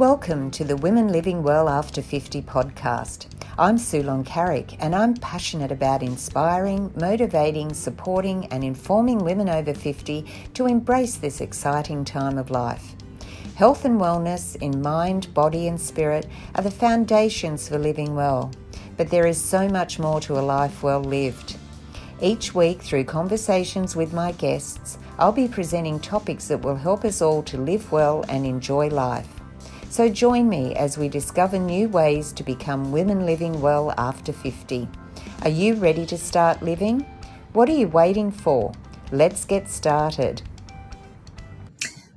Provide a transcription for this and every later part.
Welcome to the Women Living Well After 50 podcast. I'm Carolyn Tate, and I'm passionate about inspiring, motivating, supporting and informing women over 50 to embrace this exciting time of life. Health and wellness in mind, body and spirit are the foundations for living well, but there is so much more to a life well lived. Each week, through conversations with my guests, I'll be presenting topics that will help us all to live well and enjoy life. So join me as we discover new ways to become women living well after 50. Are you ready to start living? What are you waiting for? Let's get started.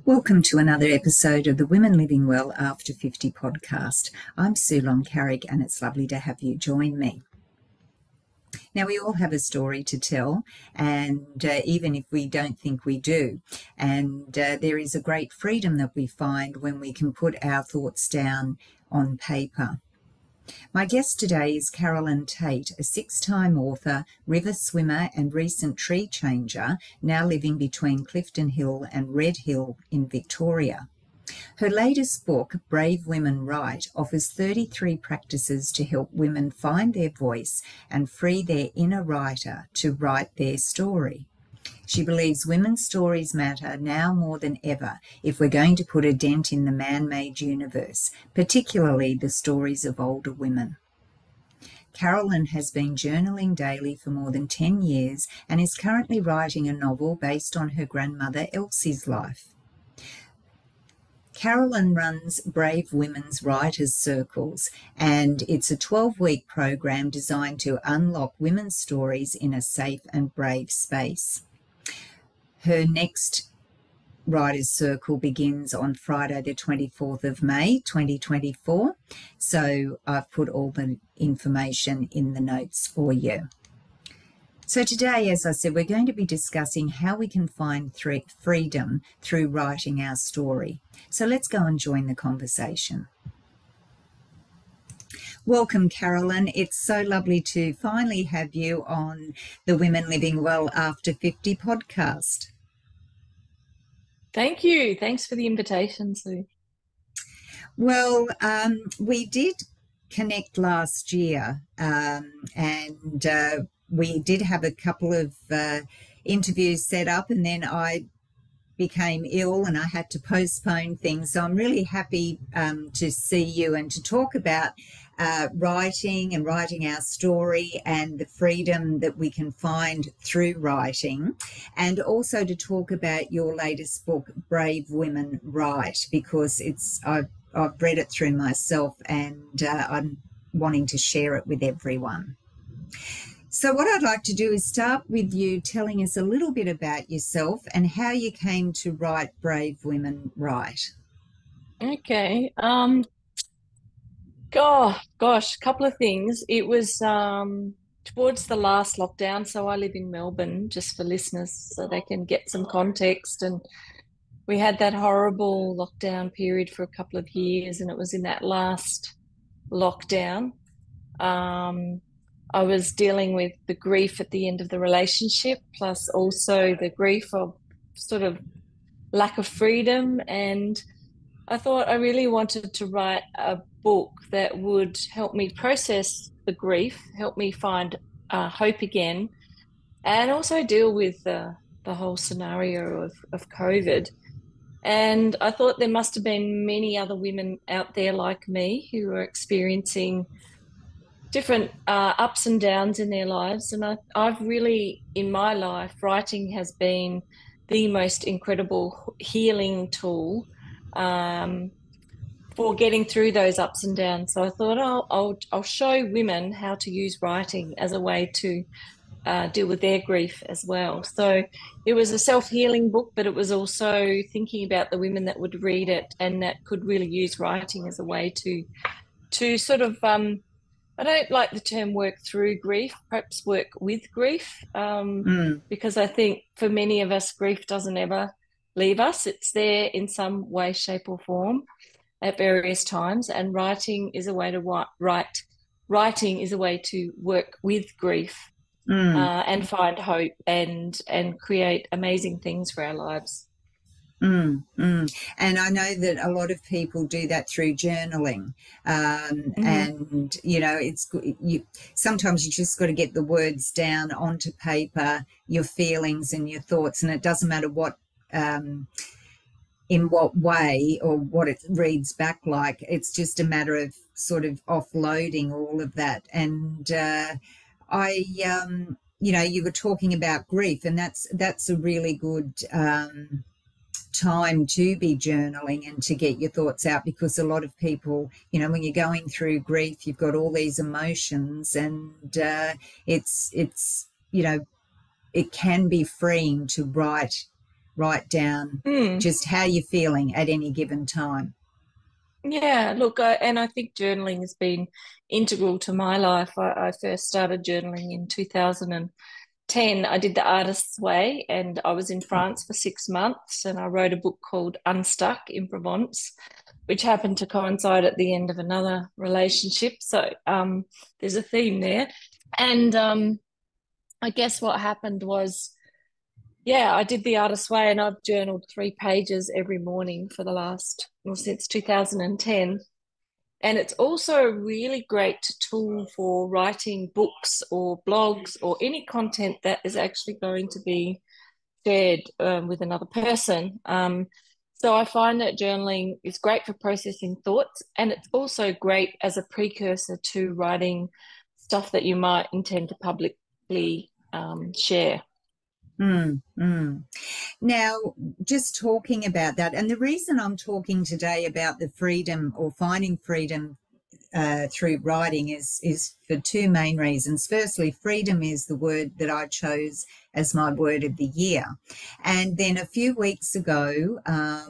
Welcome to another episode of the Women Living Well After 50 podcast. I'm Carolyn Tate, and it's lovely to have you join me. Now, we all have a story to tell, and even if we don't think we do, and there is a great freedom that we find when we can put our thoughts down on paper. My guest today is Carolyn Tate, a 6-time author, river swimmer and recent tree changer, now living between Clifton Hill and Red Hill in Victoria. Her latest book, Brave Women Write, offers 33 practices to help women find their voice and free their inner writer to write their story. She believes women's stories matter now more than ever if we're going to put a dent in the man-made universe, particularly the stories of older women. Carolyn has been journaling daily for more than 10 years and is currently writing a novel based on her grandmother Elsie's life. Carolyn runs Brave Women's Writers Circles, and it's a 12-week program designed to unlock women's stories in a safe and brave space. Her next Writers Circle begins on Friday the 24th of May 2024, so I've put all the information in the notes for you. So today, as I said, we're going to be discussing how we can find freedom through writing our story. So let's go and join the conversation. Welcome, Carolyn. It's so lovely to finally have you on the Women Living Well After 50 podcast. Thank you. Thanks for the invitation, Sue. Well, we did connect last year we did have a couple of interviews set up, and then I became ill and I had to postpone things. So I'm really happy to see you and to talk about writing and writing our story and the freedom that we can find through writing, and also to talk about your latest book, Brave Women Write, because I've read it through myself and I'm wanting to share it with everyone. So what I'd like to do is start with you telling us a little bit about yourself and how you came to write Brave Women Write. Okay. Gosh, a couple of things. It was towards the last lockdown. So I live in Melbourne, just for listeners so they can get some context. And we had that horrible lockdown period for a couple of years, and it was in that last lockdown. I was dealing with the grief at the end of the relationship, plus also the grief of sort of lack of freedom. And I thought I really wanted to write a book that would help me process the grief, help me find hope again, and also deal with the whole scenario of COVID. And I thought there must have been many other women out there like me who were experiencing different ups and downs in their lives. And I've really, in my life, writing has been the most incredible healing tool for getting through those ups and downs. So I thought I'll show women how to use writing as a way to deal with their grief as well. So it was a self-healing book, but it was also thinking about the women that would read it and that could really use writing as a way to sort of I don't like the term work through grief, perhaps work with grief, because I think for many of us, grief doesn't ever leave us. It's there in some way, shape or form at various times, and writing is a way to writing is a way to work with grief and find hope and create amazing things for our lives. And I know that a lot of people do that through journaling. Mm. And, you know, sometimes you just got to get the words down onto paper, your feelings and your thoughts, and it doesn't matter in what way or what it reads back like. It's just a matter of sort of offloading all of that. And you know, you were talking about grief, and that's a really good time to be journaling and to get your thoughts out, because a lot of people, you know, when you're going through grief, you've got all these emotions, and it's you know, it can be freeing to write down Mm. just how you're feeling at any given time. Yeah, look, and I think journaling has been integral to my life. I first started journaling in 2010. I did the artist's way, and I was in France for 6 months, and I wrote a book called Unstuck in Provence, which happened to coincide at the end of another relationship. So there's a theme there. And I guess what happened was, yeah, I did the artist's way, and I've journaled 3 pages every morning for the last, well, since 2010. And it's also a really great tool for writing books or blogs or any content that is actually going to be shared with another person. So I find that journaling is great for processing thoughts, and it's also great as a precursor to writing stuff that you might intend to publicly share. Mm, mm. Now, just talking about that, and the reason I'm talking today about the freedom or finding freedom through writing is for two main reasons. Firstly, freedom is the word that I chose as my word of the year. And then a few weeks ago, I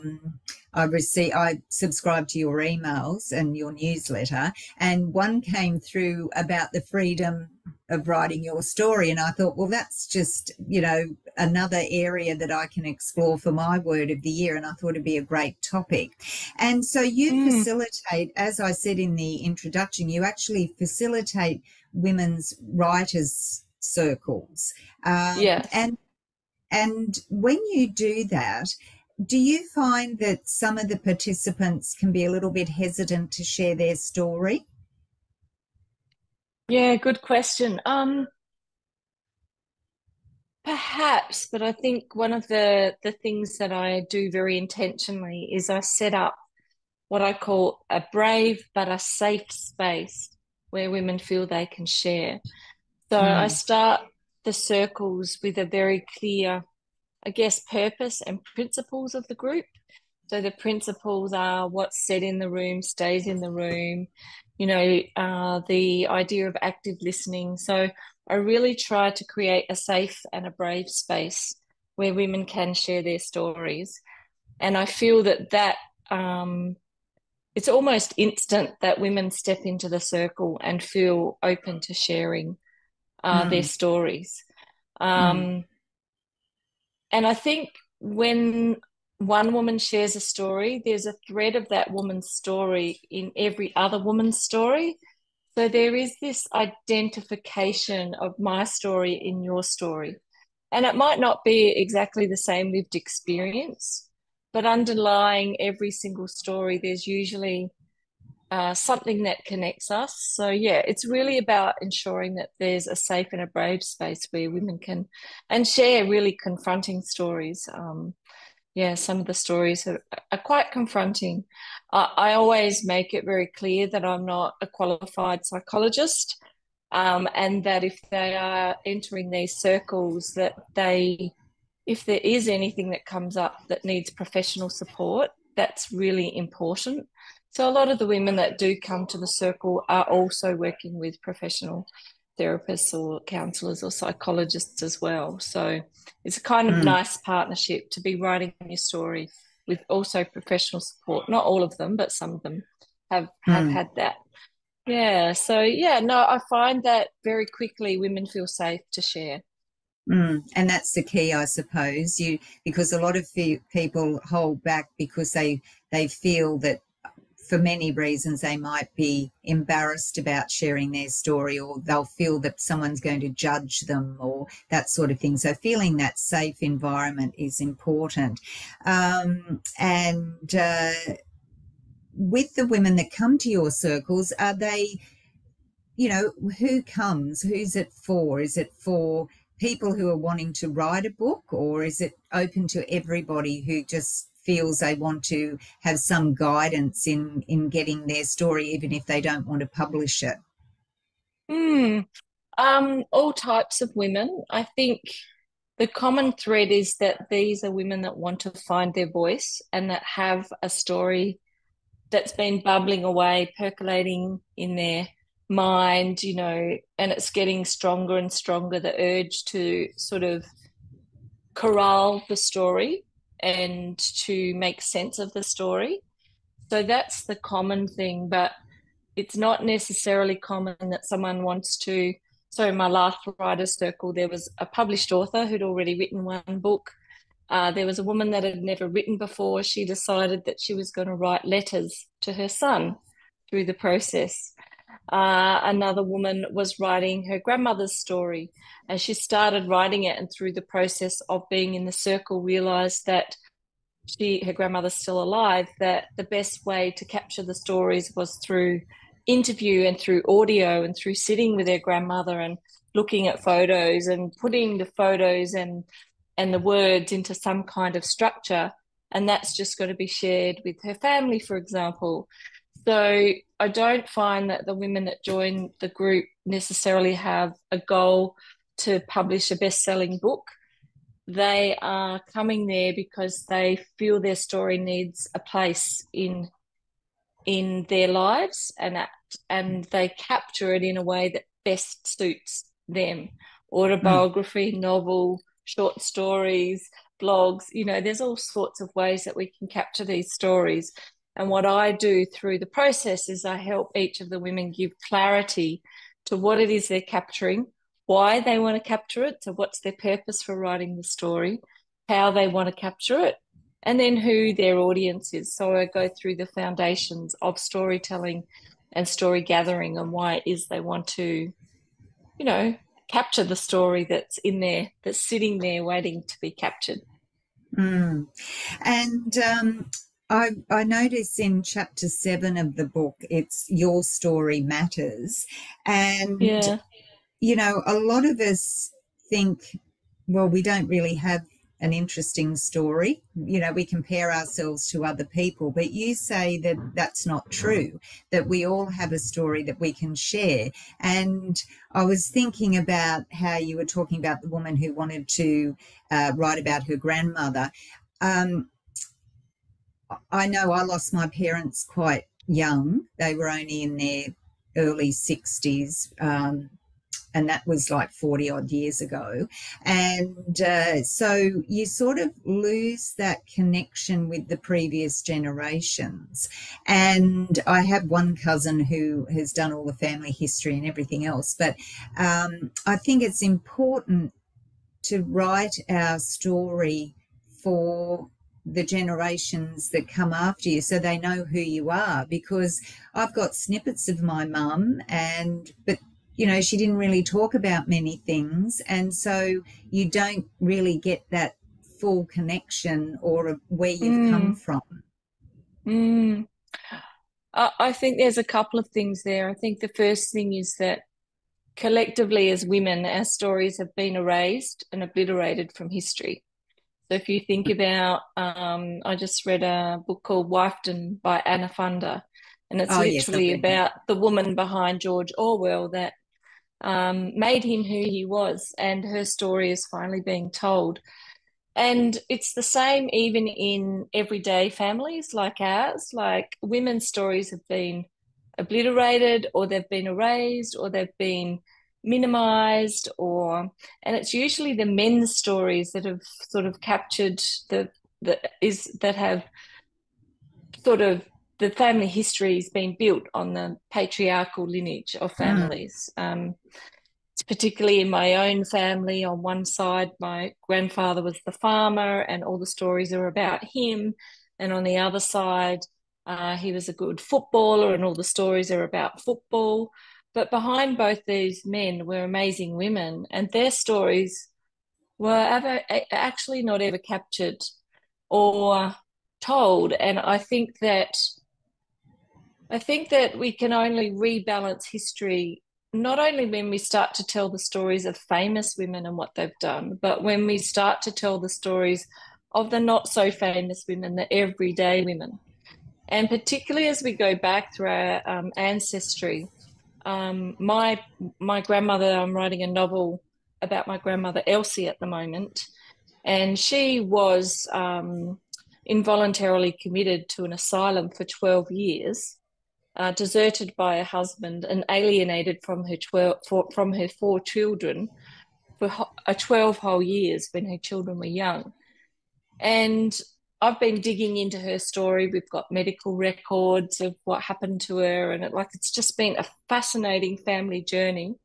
subscribed to your emails and your newsletter, and one came through about the freedom of writing your story. And I thought, well, that's just, you know, another area that I can explore for my word of the year. And I thought it'd be a great topic. And so you facilitate, as I said in the introduction, you actually facilitate women's writers circles. Yes. And when you do that, do you find that some of the participants can be a little bit hesitant to share their story? Yeah, good question. Perhaps, but I think one of the things that I do very intentionally is I set up what I call a brave but a safe space where women feel they can share. So I Mm, start the circles with a very clear, I guess, purpose and principles of the group. So the principles are what's said in the room stays in the room, the idea of active listening. So I really try to create a safe and a brave space where women can share their stories. And I feel that it's almost instant that women step into the circle and feel open to sharing their mm, stories. mm, Um, and I think when one woman shares a story, there's a thread of that woman's story in every other woman's story. So there is this identification of my story in your story. And it might not be exactly the same lived experience, but underlying every single story, there's usually something that connects us. So, yeah, it's really about ensuring that there's a safe and a brave space where women can and share really confronting stories. Yeah, some of the stories are quite confronting. I always make it very clear that I'm not a qualified psychologist, and that if they are entering these circles, if there is anything that comes up that needs professional support, that's really important. So a lot of the women that do come to the circle are also working with professional therapists or counselors or psychologists as well. So it's a kind of mm, nice partnership to be writing your story with also professional support. Not all of them, but some of them have mm, had that. Yeah. So yeah, no, I find that very quickly women feel safe to share. mm. And that's the key, I suppose. Because a lot of people hold back because they feel that for many reasons, they might be embarrassed about sharing their story, or they'll feel that someone's going to judge them, or that sort of thing. So feeling that safe environment is important. And with the women that come to your circles, are they, you know, who comes? Who's it for? Is it for people who are wanting to write a book, or is it open to everybody who just feels they want to have some guidance in getting their story, even if they don't want to publish it? All types of women. I think the common thread is that these are women that want to find their voice and that have a story that's been bubbling away, percolating in their mind, you know, and it's getting stronger and stronger, the urge to sort of corral the story and to make sense of the story. So that's the common thing, but it's not necessarily common that someone wants to. So in my last writer's circle, there was a published author who'd already written one book. There was a woman that had never written before. She decided that she was going to write letters to her son through the process. Another woman was writing her grandmother's story, and she started writing it, and through the process of being in the circle realized that her grandmother's still alive, that the best way to capture the stories was through interview and through audio and through sitting with her grandmother and looking at photos and putting the photos and the words into some kind of structure, and that's just got to be shared with her family, for example. So I don't find that the women that join the group necessarily have a goal to publish a best-selling book. They are coming there because they feel their story needs a place in their lives, and they capture it in a way that best suits them. Autobiography, novel, short stories, blogs, you know, there's all sorts of ways that we can capture these stories. And what I do through the process is I help each of the women give clarity to what it is they're capturing, why they want to capture it, so what's their purpose for writing the story, how they want to capture it, and then who their audience is. So I go through the foundations of storytelling and story gathering and why it is they want to, you know, capture the story that's in there, that's sitting there waiting to be captured. And I notice in chapter 7 of the book, it's Your Story Matters. And, you know, a lot of us think, well, we don't really have an interesting story. You know, we compare ourselves to other people, but you say that that's not true, that we all have a story that we can share. And I was thinking about how you were talking about the woman who wanted to write about her grandmother. I know I lost my parents quite young. They were only in their early 60s. And that was like 40 odd years ago. And so you sort of lose that connection with the previous generations. And I have one cousin who has done all the family history and everything else. But I think it's important to write our story for the generations that come after you so they know who you are, because I've got snippets of my mum, but you know, she didn't really talk about many things, and so you don't really get that full connection or where you've come from. I think there's a couple of things there. I think the first thing is that collectively as women, our stories have been erased and obliterated from history. So if you think about, I just read a book called Wifedom by Anna Funder, and it's literally about the woman behind George Orwell that made him who he was, and her story is finally being told. And it's the same even in everyday families like ours. Like, women's stories have been obliterated, or they've been erased, or they've been minimized, and it's usually the men's stories that have sort of captured that have sort of, the family history has been built on the patriarchal lineage of families. It's particularly in my own family. On one side, my grandfather was the farmer and all the stories are about him. And on the other side, He was a good footballer, and all the stories are about football. But behind both these men were amazing women, and their stories were actually not ever captured or told. And I think that we can only rebalance history not only when we start to tell the stories of famous women and what they've done, but when we start to tell the stories of the not so famous women, the everyday women. And particularly as we go back through our ancestry, my grandmother, I'm writing a novel about my grandmother Elsie at the moment, and she was involuntarily committed to an asylum for 12 years, deserted by her husband and alienated from from her four children for 12 whole years when her children were young. And I've been digging into her story. We've got medical records of what happened to her, and it's just been a fascinating family journey.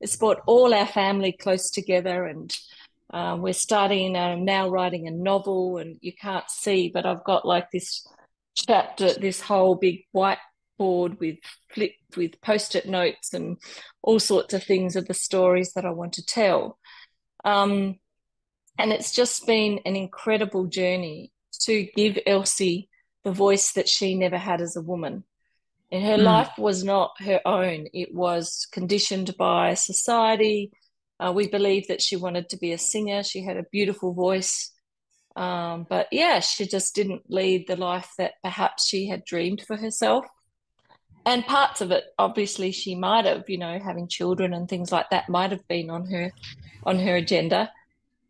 It's brought all our family close together, and we're starting now writing a novel. And you can't see, but I've got like this chapter, this whole big whiteboard with post-it notes and all sorts of things of the stories that I want to tell. And it's just been an incredible journey to give Elsie the voice that she never had as a woman. And her life was not her own. It was conditioned by society. We believed that she wanted to be a singer. She had a beautiful voice. But yeah, she just didn't lead the life that perhaps she had dreamed for herself. And parts of it, obviously, she might have, having children and things like that might have been on her agenda.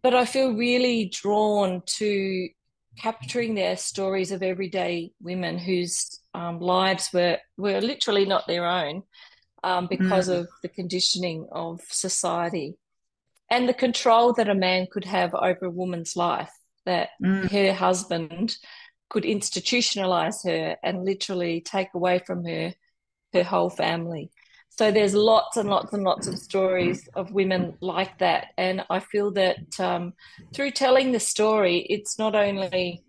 But I feel really drawn to capturing their stories of everyday women whose lives were literally not their own, because of the conditioning of society and the control that a man could have over a woman's life, that her husband could institutionalize her and literally take away from her whole family. So there's lots and lots and lots of stories of women like that. And I feel that through telling the story, it's not only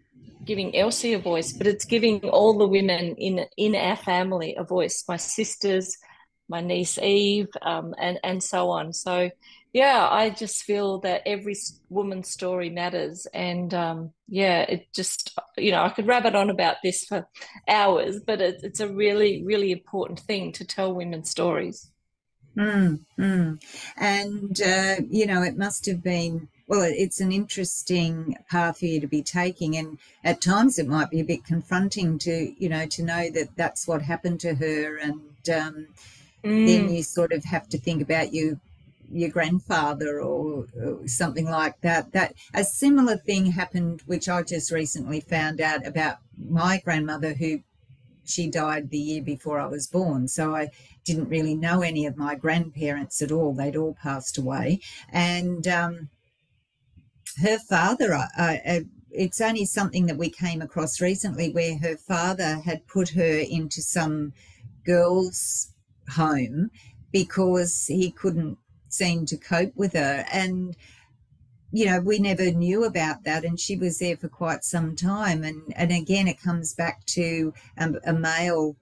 giving Elsie a voice, but it's giving all the women in our family a voice, my sisters, my niece Eve, and so on. So yeah, I just feel that every woman's story matters. And yeah, it just, I could rabbit on about this for hours, but it's a really, really important thing to tell women's stories. And, it must have been, well, it's an interesting path for you to be taking. And at times it might be a bit confronting to know that that's what happened to her. And then you sort of have to think about your grandfather or something like that. That a similar thing happened, which I just recently found out about my grandmother, who she died the year before I was born. So I didn't really know any of my grandparents at all. They'd all passed away. And her father, it's only something that we came across recently, where her father had put her into some girls' home because he couldn't seem to cope with her. And we never knew about that, and she was there for quite some time. And again, it comes back to a male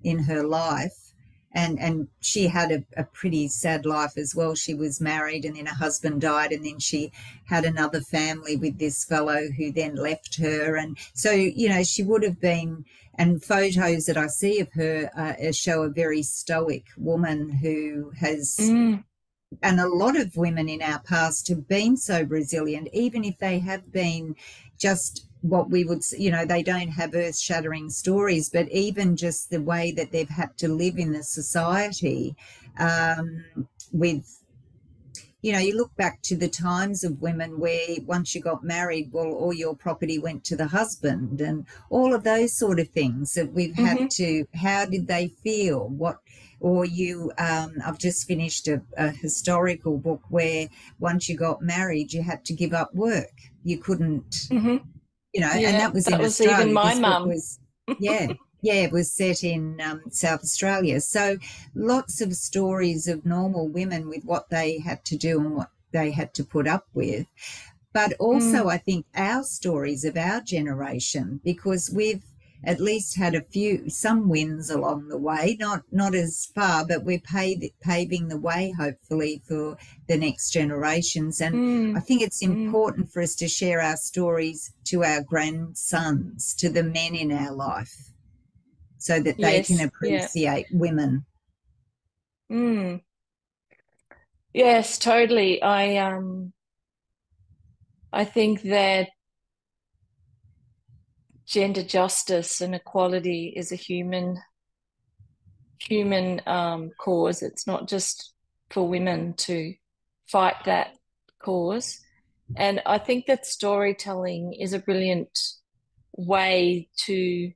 in her life, and she had a pretty sad life as well. She was married, and then her husband died, and then she had another family with this fellow who then left her. And so she would have been, and photos that I see of her show a very stoic woman who has and a lot of women in our past have been so resilient, even if they have been just what we would, they don't have earth-shattering stories, but even just the way that they've had to live in the society with, you look back to the times of women where once you got married, well, all your property went to the husband, and all of those sort of things that we've had to, how did they feel? I've just finished a historical book where once you got married, you had to give up work. You couldn't, and that was in Australia. Even my mum. It was set in South Australia. So lots of stories of normal women with what they had to do and what they had to put up with. But also I think our stories of our generation, because we've at least had some wins along the way, not as far, but we're paving the way, hopefully, for the next generations. And I think it's important for us to share our stories to our grandsons, to the men in our life, so that they can appreciate women. Yes, totally. I think that gender justice and equality is a human cause. It's not just for women to fight that cause. And I think that storytelling is a brilliant way to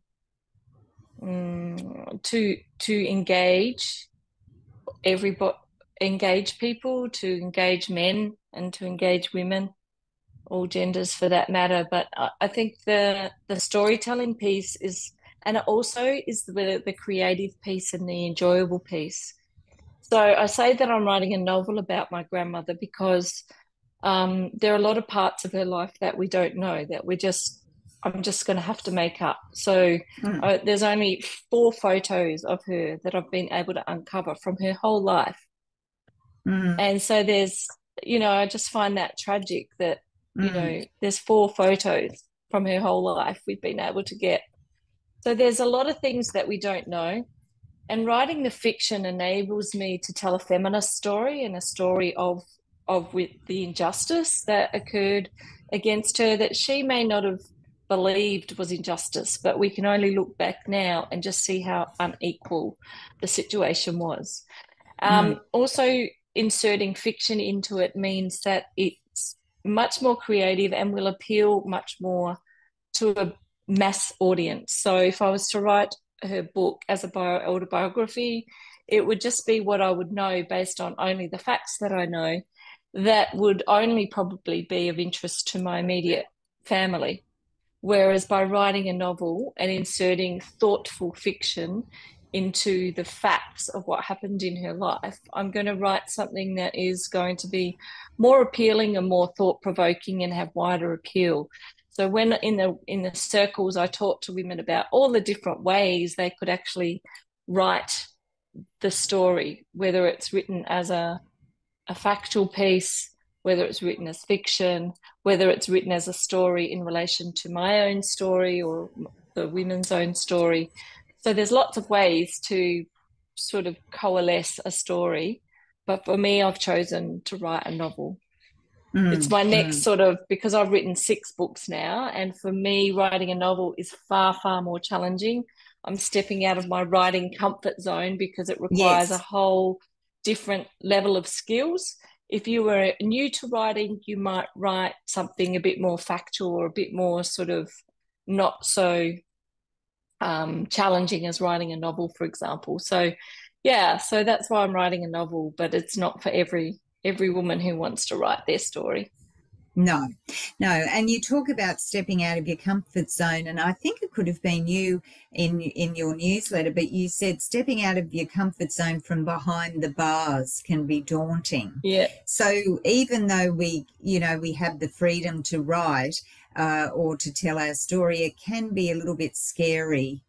engage people, to engage men, and to engage women, all genders for that matter. But I think the storytelling piece is, and it also is the creative piece and the enjoyable piece. So I say that I'm writing a novel about my grandmother because there are a lot of parts of her life that we don't know, that I'm just going to have to make up. So there's only 4 photos of her that I've been able to uncover from her whole life. And so there's, I just find that tragic that, there's 4 photos from her whole life we've been able to get. So there's a lot of things that we don't know. And writing the fiction enables me to tell a feminist story, and a story of with the injustice that occurred against her that she may not have believed was injustice, but we can only look back now and just see how unequal the situation was. Also, inserting fiction into it means that it's much more creative and will appeal much more to a mass audience. So if I was to write her book as a autobiography, it would just be what I would know based on only the facts that I know, that would only probably be of interest to my immediate family. Whereas by writing a novel and inserting thoughtful fiction into the facts of what happened in her life, I'm going to write something that is going to be more appealing and more thought-provoking and have wider appeal. So when in the circles I talk to women about all the different ways they could actually write the story, whether it's written as a factual piece, whether it's written as fiction, whether it's written as a story in relation to my own story or the women's own story. So there's lots of ways to sort of coalesce a story. But for me, I've chosen to write a novel. It's my next sort of, because I've written 6 books now, and for me, writing a novel is far, far more challenging. I'm stepping out of my writing comfort zone because it requires a whole different level of skills. If you were new to writing, you might write something a bit more factual or a bit more sort of not so challenging as writing a novel, for example. So so that's why I'm writing a novel, but it's not for every woman who wants to write their story. No. And you talk about stepping out of your comfort zone, and I think it could have been you in your newsletter, but you said stepping out of your comfort zone from behind the bars can be daunting. Yeah. So even though we have the freedom to write or to tell our story, it can be a little bit scary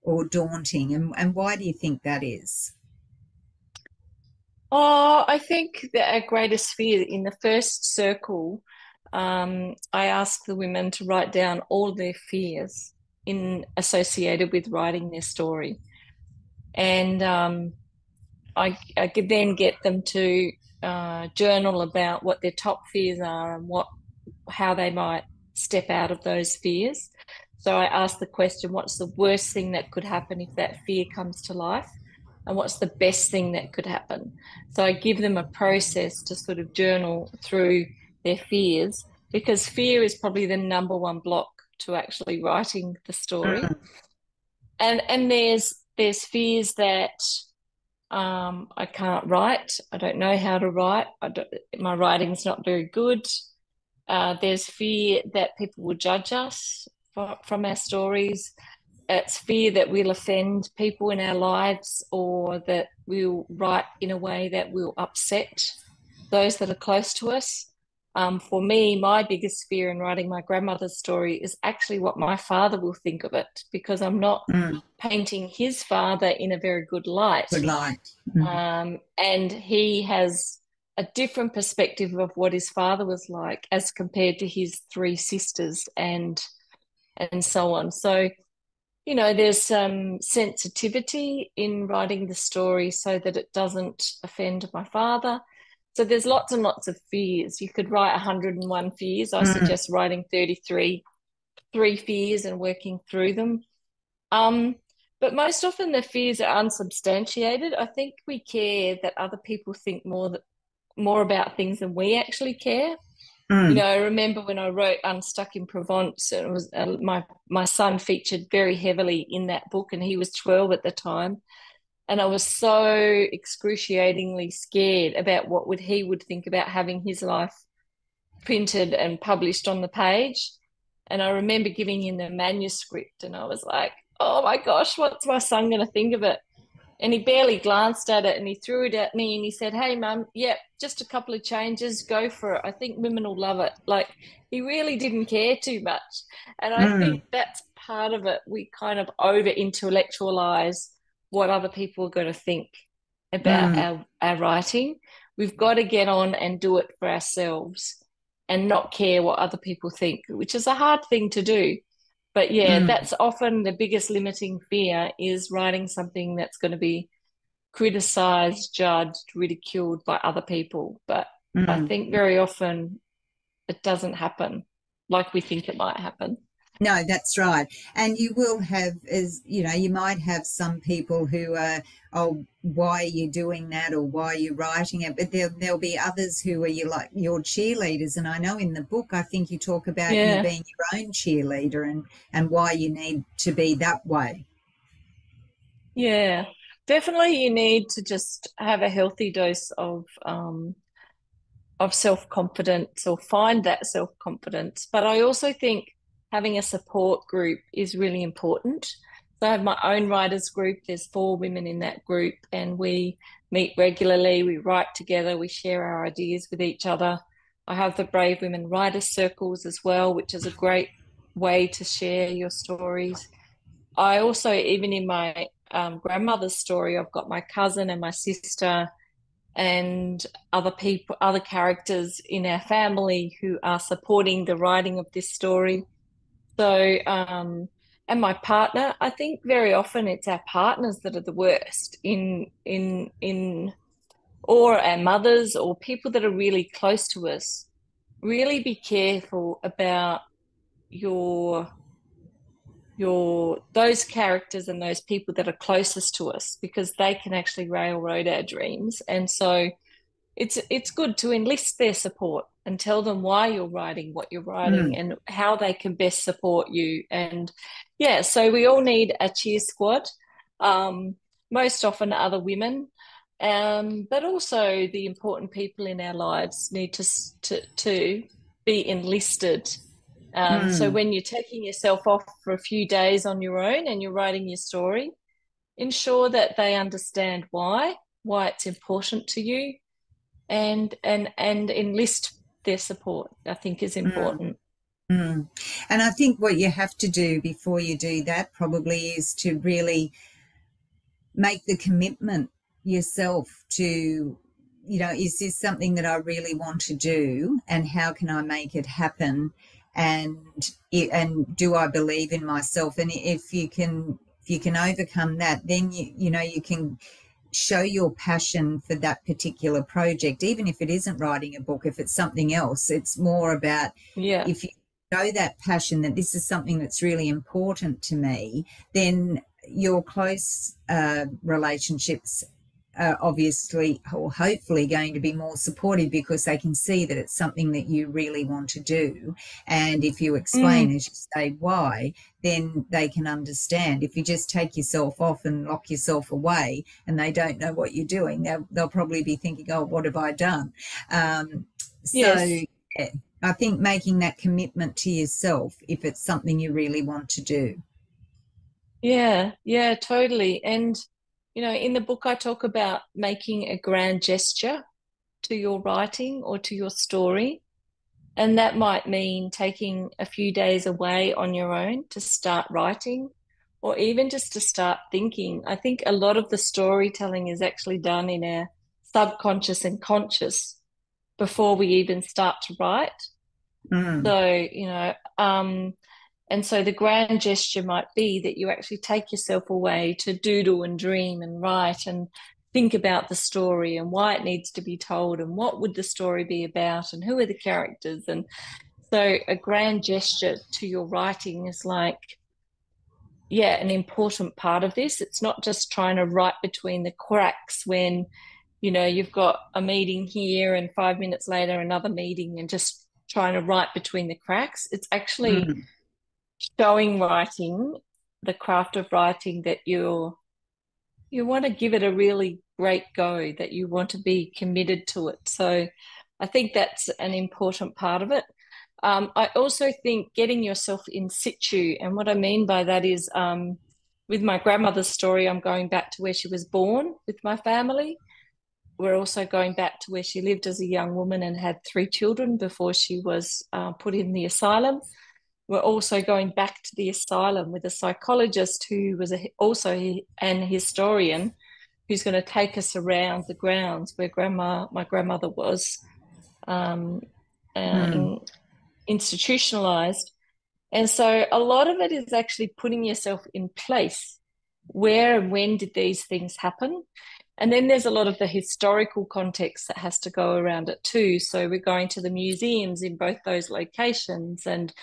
or daunting. And why do you think that is? Oh, I think that our greatest fear in the first circle, I asked the women to write down all their fears associated with writing their story. And I could then get them to journal about what their top fears are and how they might step out of those fears. So I asked the question, what's the worst thing that could happen if that fear comes to life? And what's the best thing that could happen? So I give them a process to sort of journal through their fears, because fear is probably the number one block to actually writing the story. And there's fears that I can't write. I don't know how to write. My writing's not very good. There's fear that people will judge us from our stories. It's fear that we'll offend people in our lives, or that we'll write in a way that will upset those that are close to us. For me, my biggest fear in writing my grandmother's story is actually what my father will think of it, because I'm not painting his father in a very good light. Good light. And he has a different perspective of what his father was like as compared to his three sisters and so on. So, you know, there's some sensitivity in writing the story so that it doesn't offend my father. So there's lots and lots of fears. You could write 101 fears. I suggest writing 33 fears and working through them. But most often the fears are unsubstantiated. I think we care that other people think more about things than we actually care. You know, I remember when I wrote Unstuck in Provence, it was my son featured very heavily in that book, and he was 12 at the time. And I was so excruciatingly scared about what he would think about having his life printed and published on the page. And I remember giving him the manuscript, and I was like, oh my gosh, what's my son going to think of it? And he barely glanced at it, and he threw it at me and he said, hey, Mum, just a couple of changes, go for it. I think women will love it. Like, he really didn't care too much. And I think that's part of it. We kind of over intellectualize what other people are going to think about our writing. We've got to get on and do it for ourselves and not care what other people think, which is a hard thing to do. But yeah, that's often the biggest limiting fear, is writing something that's going to be criticized, judged, ridiculed by other people. But I think very often it doesn't happen like we think it might happen. No, that's right. And you will have, as you know, you might have some people who are, oh, why are you doing that, or why are you writing it? But there'll be others who are your cheerleaders. And I know in the book, I think you talk about you being your own cheerleader and why you need to be that way. Yeah, definitely. You need to just have a healthy dose of self-confidence, or find that self-confidence. But I also think having a support group is really important. So I have my own writers group. There's 4 women in that group, and we meet regularly. We write together. We share our ideas with each other. I have the Brave Women Writers Circles as well, which is a great way to share your stories. I also, even in my grandmother's story, I've got my cousin and my sister and other people, other characters in our family who are supporting the writing of this story. So, and my partner, I think very often it's our partners that are the worst or our mothers, or people that are really close to us. Really be careful about those characters and those people that are closest to us, because they can actually railroad our dreams. And so it's good to enlist their support and tell them why you're writing what you're writing and how they can best support you. And yeah, so we all need a cheer squad. Most often other women, but also the important people in our lives need to be enlisted. So when you're taking yourself off for a few days on your own and you're writing your story, ensure that they understand why it's important to you, and enlist their support, I think, is important. And I think what you have to do before you do that probably is to really make the commitment yourself to, you know, is this something that I really want to do, and how can I make it happen? And do I believe in myself? And if you can overcome that, then you can show your passion for that particular project, even if it isn't writing a book. If it's something else, it's more about if you show that passion, that this is something that's really important to me, then your close relationships are obviously or hopefully going to be more supportive, because they can see that it's something that you really want to do. And if you explain, as you say, why, then they can understand. If you just take yourself off and lock yourself away and they don't know what you're doing, they'll probably be thinking, oh, what have I done? So yeah, I think making that commitment to yourself, if it's something you really want to do. Yeah, totally. And you know, in the book, I talk about making a grand gesture to your writing or to your story. And that might mean taking a few days away on your own to start writing, or even just to start thinking. I think a lot of the storytelling is actually done in our subconscious and conscious before we even start to write. Mm. So, and so the grand gesture might be that you actually take yourself away to doodle and dream and write and think about the story and why it needs to be told and what would the story be about and who are the characters. And so a grand gesture to your writing is like, yeah, an important part of this. It's not just trying to write between the cracks when, you've got a meeting here and 5 minutes later another meeting and just trying to write between the cracks. It's actually Mm. showing writing, the craft of writing, that you want to give it a really great go, that you want to be committed to it. So I think that's an important part of it. I also think getting yourself in situ, and what I mean by that is with my grandmother's story, I'm going back to where she was born with my family. We're also going back to where she lived as a young woman and had 3 children before she was put in the asylum. We're also going back to the asylum with a psychologist who was also an historian, who's going to take us around the grounds where my grandmother was um, Mm. institutionalized. And so a lot of it is actually putting yourself in place. Where and when did these things happen? And then there's a lot of the historical context that has to go around it too. So we're going to the museums in both those locations and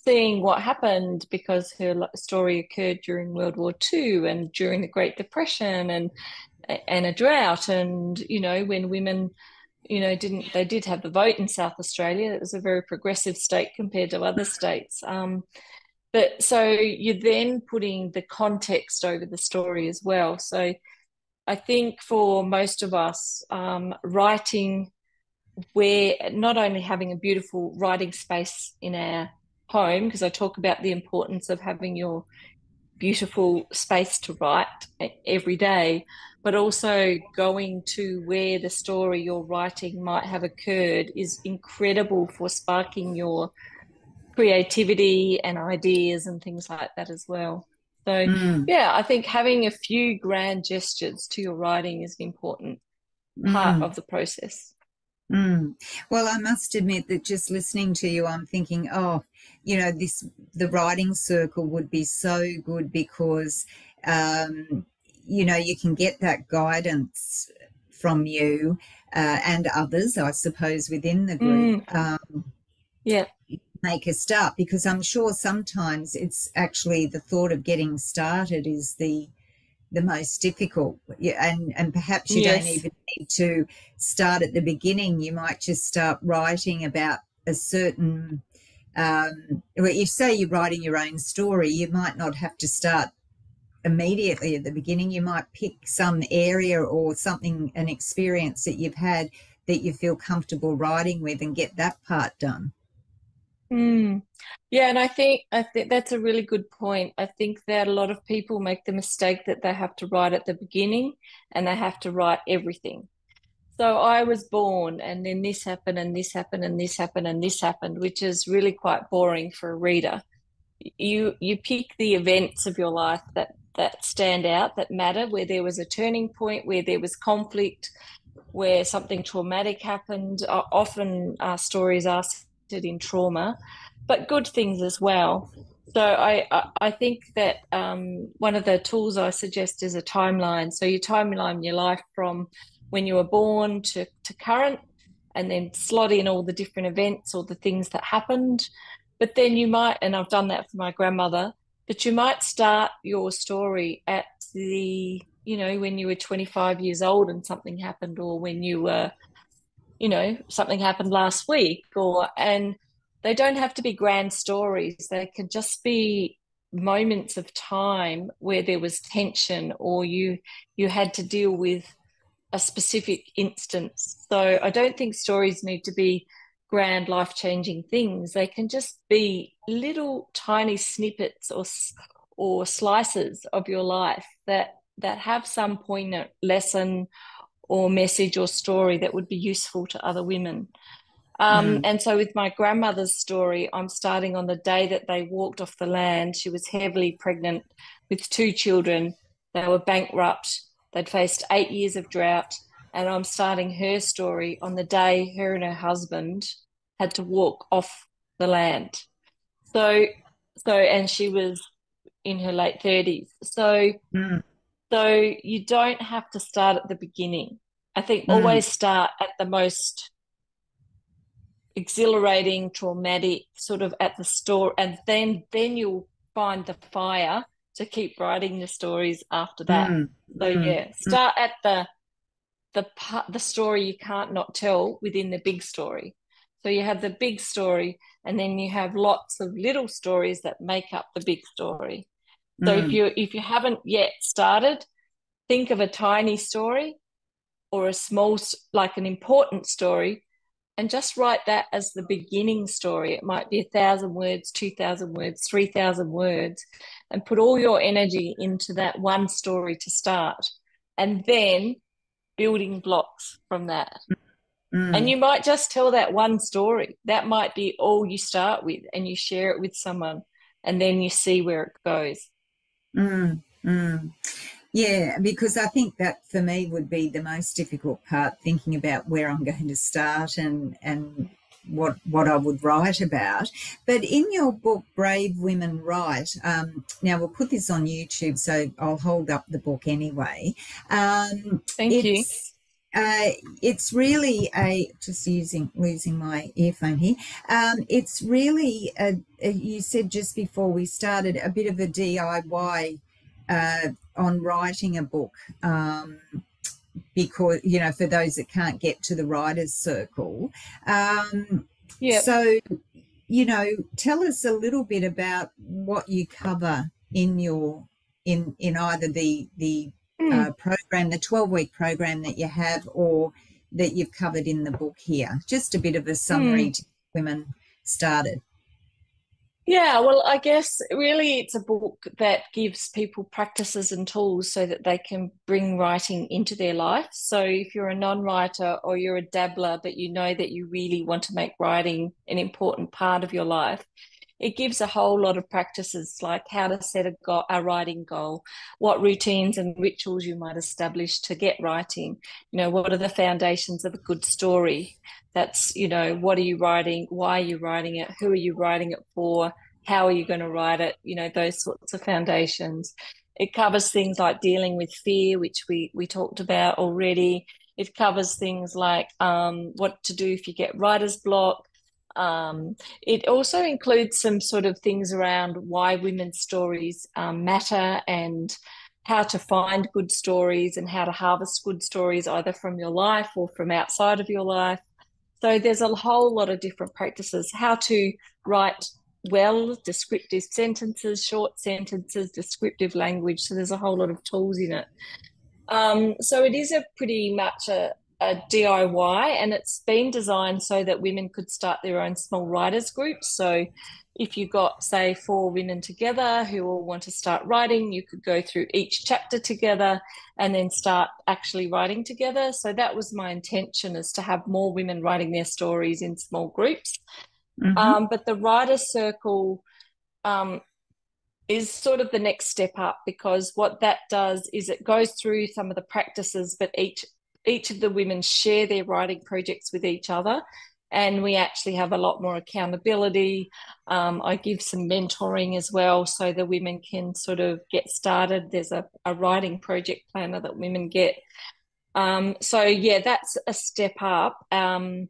seeing what happened, because her story occurred during World War II and during the Great Depression and a drought. And, when women, they did have the vote in South Australia. It was a very progressive state compared to other states. But so you're then putting the context over the story as well. So I think for most of us, writing, we're not only having a beautiful writing space in our home, because I talk about the importance of having your beautiful space to write every day, but also going to where the story you're writing might have occurred is incredible for sparking your creativity and ideas and things like that as well. So, Mm. yeah, I think having a few grand gestures to your writing is an important part Mm. of the process. Mm. Well, I must admit that just listening to you, I'm thinking, oh, the writing circle would be so good because, um, you can get that guidance from you and others, I suppose, within the group. Mm, yeah. Make a start, because I'm sure sometimes it's actually the thought of getting started is the most difficult. Yeah, and perhaps you don't Yes. even need to start at the beginning. You might just start writing about a certain well, you say you're writing your own story, you might not have to start immediately at the beginning. You might pick some area or something, an experience that you've had that you feel comfortable writing with, and get that part done. Mm. Yeah, and I think that's a really good point. I think that a lot of people make the mistake that they have to write at the beginning and they have to write everything. So I was born and then this happened and this happened and this happened and this happened, which is really quite boring for a reader. You pick the events of your life that stand out, that matter, where there was a turning point, where there was conflict, where something traumatic happened. Often stories are set in trauma, but good things as well. So I think that one of the tools I suggest is a timeline. So you timeline your life from when you were born to current, and then slot in all the different events or the things that happened. But then you might, and I've done that for my grandmother, but you might start your story at when you were 25 years old and something happened, or when you were, something happened last week, and they don't have to be grand stories. They can just be moments of time where there was tension, or you had to deal with a specific instance. So I don't think stories need to be grand, life-changing things. They can just be little tiny snippets or slices of your life that have some poignant lesson or message or story that would be useful to other women. And so with my grandmother's story, I'm starting on the day that they walked off the land. She was heavily pregnant with 2 children. They were bankrupt. They'd faced 8 years of drought. And I'm starting her story on the day her and her husband had to walk off the land. So, and she was in her late 30s. mm, So you don't have to start at the beginning. I think mm, always start at the most exhilarating, traumatic, sort of at the store, and then you'll find the fire to keep writing the stories after that. mm, So mm, yeah, start at the story you can't not tell within the big story. So you have the big story, and then you have lots of little stories that make up the big story. So mm, if you haven't yet started, think of a tiny story or a small, like an important story, and just write that as the beginning story. It might be 1,000 words, 2,000 words, 3,000 words, and put all your energy into that one story to start, and then building blocks from that. And mm, you might just tell that one story. That might be all you start with, and you share it with someone, and then you see where it goes. mm, mm. Yeah, because I think that for me would be the most difficult part, thinking about where I'm going to start and what I would write about. But in your book, Brave Women Write, now we'll put this on YouTube, so I'll hold up the book anyway. Thank you. It's really just losing my earphone here. It's really you said just before we started, a bit of a DIY on writing a book, because for those that can't get to the writers circle. Yep. So tell us a little bit about what you cover in your in either the program, the 12-week program that you have, or that you've covered in the book here. Just a bit of a summary to women started. Yeah, well, I guess really it's a book that gives people practices and tools so that they can bring writing into their life. So if you're a non-writer or you're a dabbler, but you know that you really want to make writing an important part of your life, it gives a whole lot of practices, like how to set a writing goal, what routines and rituals you might establish to get writing. What are the foundations of a good story? That's, what are you writing? Why are you writing it? Who are you writing it for? How are you going to write it? Those sorts of foundations. It covers things like dealing with fear, which we talked about already. It covers things like what to do if you get writer's block. It also includes some sort of things around why women's stories matter, and how to find good stories and how to harvest good stories either from your life or from outside of your life. So there's a whole lot of different practices, how to write well, descriptive sentences, short sentences, descriptive language. So there's a whole lot of tools in it. So it is a pretty much a DIY, and it's been designed so that women could start their own small writers groups. So if you got, say, 4 women together who all want to start writing, you could go through each chapter together and then start actually writing together. So that was my intention, is to have more women writing their stories in small groups. Mm-hmm. But the writer circle is sort of the next step up, because what that does is it goes through some of the practices, but each of the women share their writing projects with each other, and we actually have a lot more accountability. I give some mentoring as well, so the women can sort of get started. There's a writing project planner that women get. So yeah, that's a step up. And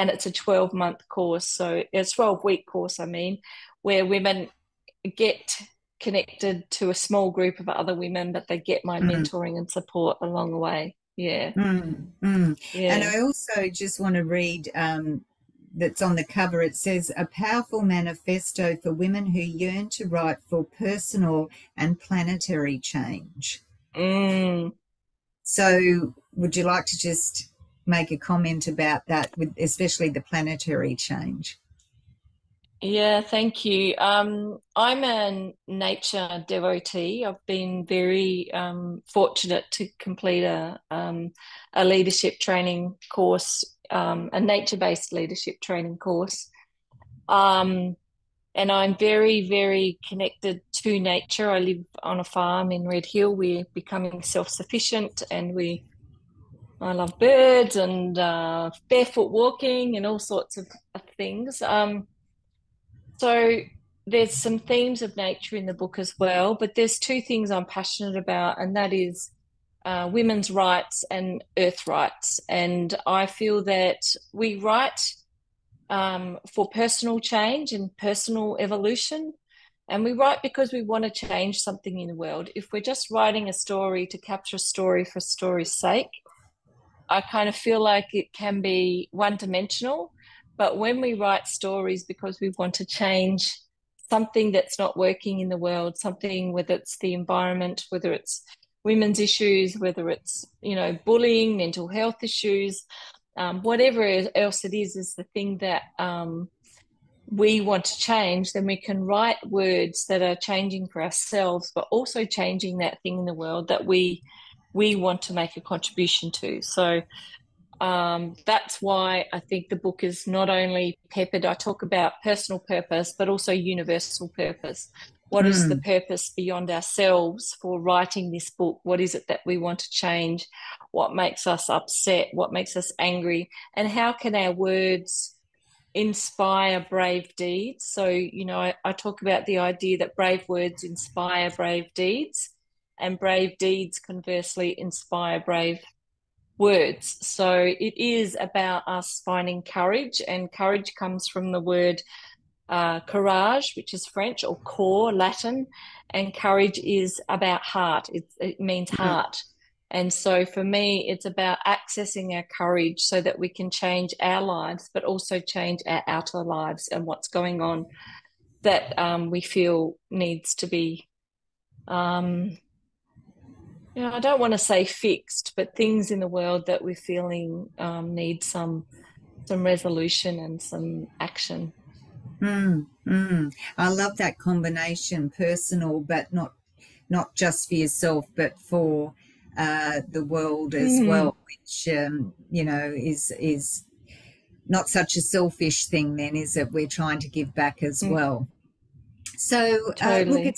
it's a 12-month course, so it's a 12-week course, where women get connected to a small group of other women, but they get my mentoring and support along the way. Yeah. And Yeah. I also just want to read, that's on the cover. It says, a powerful manifesto for women who yearn to write for personal and planetary change. So would you like to just make a comment about that, with especially the planetary change? Yeah, thank you. I'm a nature devotee. I've been very fortunate to complete a leadership training course, a nature-based leadership training course. Um, and I'm very, very connected to nature. I live on a farm in Red Hill. We're becoming self-sufficient, and I love birds and barefoot walking and all sorts of things. So there's some themes of nature in the book as well, but there's two things I'm passionate about, and that is women's rights and earth rights. And I feel that we write for personal change and personal evolution, and we write because we want to change something in the world. If we're just writing a story to capture a story for story's sake, I kind of feel like it can be one-dimensional. But when we write stories because we want to change something that's not working in the world, something, whether it's the environment, whether it's women's issues, whether it's, bullying, mental health issues, whatever else it is the thing that we want to change, then we can write words that are changing for ourselves, but also changing that thing in the world that we want to make a contribution to. So that's why I think the book is not only peppered. I talk about personal purpose, but also universal purpose. What is the purpose beyond ourselves for writing this book? What is it that we want to change? What makes us upset? What makes us angry? And how can our words inspire brave deeds? So, I talk about the idea that brave words inspire brave deeds, and brave deeds conversely inspire brave words. So it is about us finding courage, and courage comes from the word courage, which is French, or corps, Latin, and courage is about heart. It means heart. And so for me, it's about accessing our courage so that we can change our lives, but also change our outer lives and what's going on that we feel needs to be I don't want to say fixed, but things in the world that we're feeling need some resolution and some action. I love that combination, personal, but not just for yourself, but for the world as well, which is not such a selfish thing. Then, is it? We're trying to give back as well. So, Totally. look,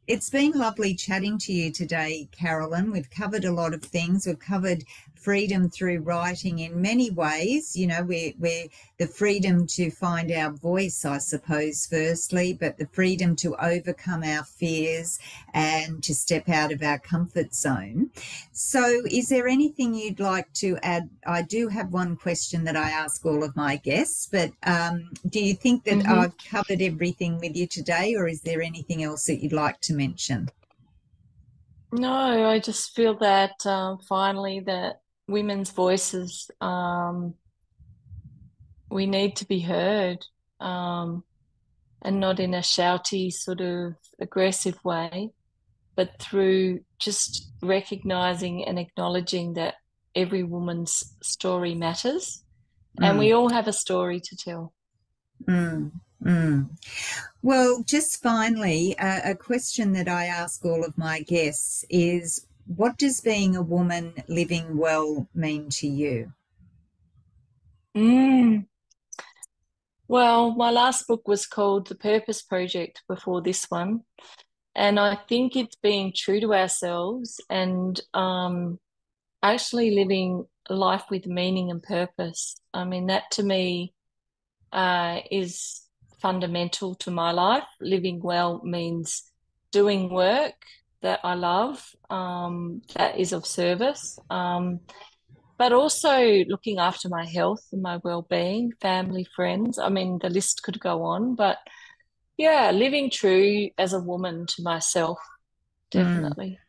it's been lovely chatting to you today, Carolyn. We've covered a lot of things. We've covered freedom through writing in many ways. We're the freedom to find our voice, I suppose, firstly, but the freedom to overcome our fears and to step out of our comfort zone. So is there anything you'd like to add? I do have one question that I ask all of my guests, but do you think that I've covered everything with you today, or is there anything else that you'd like to mention? No, I just feel that finally that women's voices, we need to be heard, and not in a shouty sort of aggressive way, but through just recognizing and acknowledging that every woman's story matters, and we all have a story to tell. Well, just finally, a question that I ask all of my guests is, what does being a woman living well mean to you? Well, my last book was called The Purpose Project before this one. And I think it's being true to ourselves and actually living life with meaning and purpose. I mean, that to me is fundamental to my life. Living well means doing work that I love, that is of service, but also looking after my health and my well-being, family, friends. I mean, the list could go on, but yeah, living true as a woman to myself, definitely.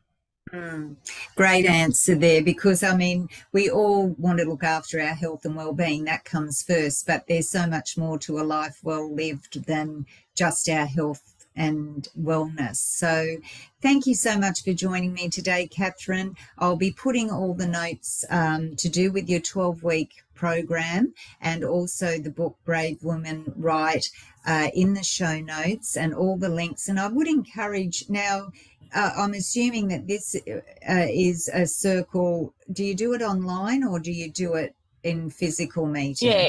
Great answer there, because I mean, we all want to look after our health and well-being. That comes first, but there's so much more to a life well lived than just our health and wellness. So thank you so much for joining me today, Catherine. I'll be putting all the notes to do with your 12-week program and also the book Brave Women Write in the show notes and all the links. And I would encourage now, I'm assuming that this is a circle. Do you do it online or do you do it in physical meeting? Yeah,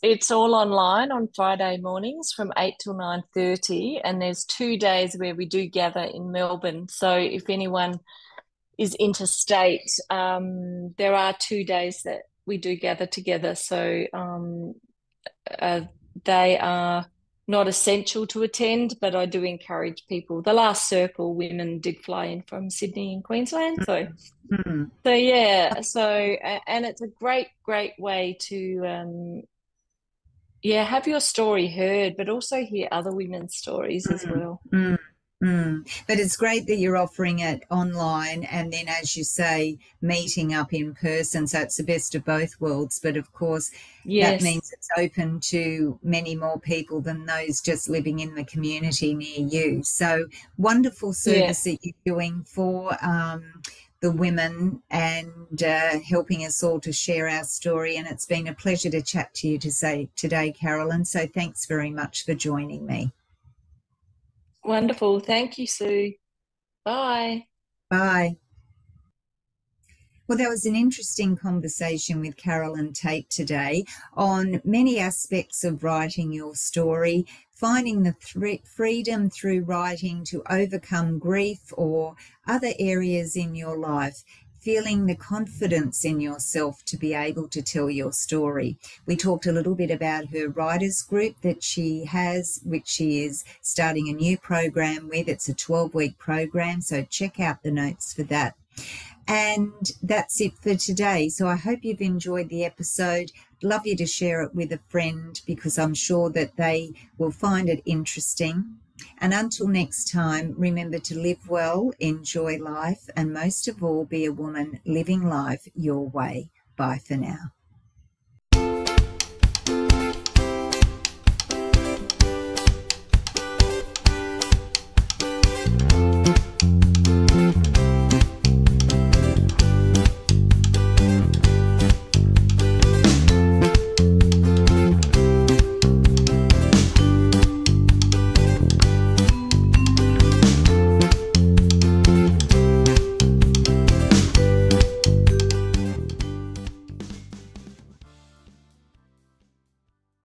it's all online on Friday mornings from 8 till 9:30, and there's 2 days where we do gather in Melbourne. So if anyone is interstate, there are 2 days that we do gather together. So they are not essential to attend, but I do encourage people. The last circle, women did fly in from Sydney and Queensland, so. Mm-hmm. So yeah, and it's a great way to have your story heard, but also hear other women's stories as well. But it's great that you're offering it online and then, as you say, meeting up in person. So it's the best of both worlds. But of course, that means it's open to many more people than those just living in the community near you. So wonderful service that you're doing for the women and helping us all to share our story. And it's been a pleasure to chat to you today, Carolyn. So thanks very much for joining me. Wonderful. Thank you, Sue. Bye. Bye. Well, that was an interesting conversation with Carolyn Tate today on many aspects of writing your story, finding the freedom through writing to overcome grief or other areas in your life, feeling the confidence in yourself to be able to tell your story. We talked a little bit about her writers group that she has, which she is starting a new program with. It's a 12-week program, so check out the notes for that. And that's it for today. So I hope you've enjoyed the episode. Love you to share it with a friend because I'm sure that they will find it interesting. And until next time, remember to live well, enjoy life, and most of all, be a woman living life your way. Bye for now.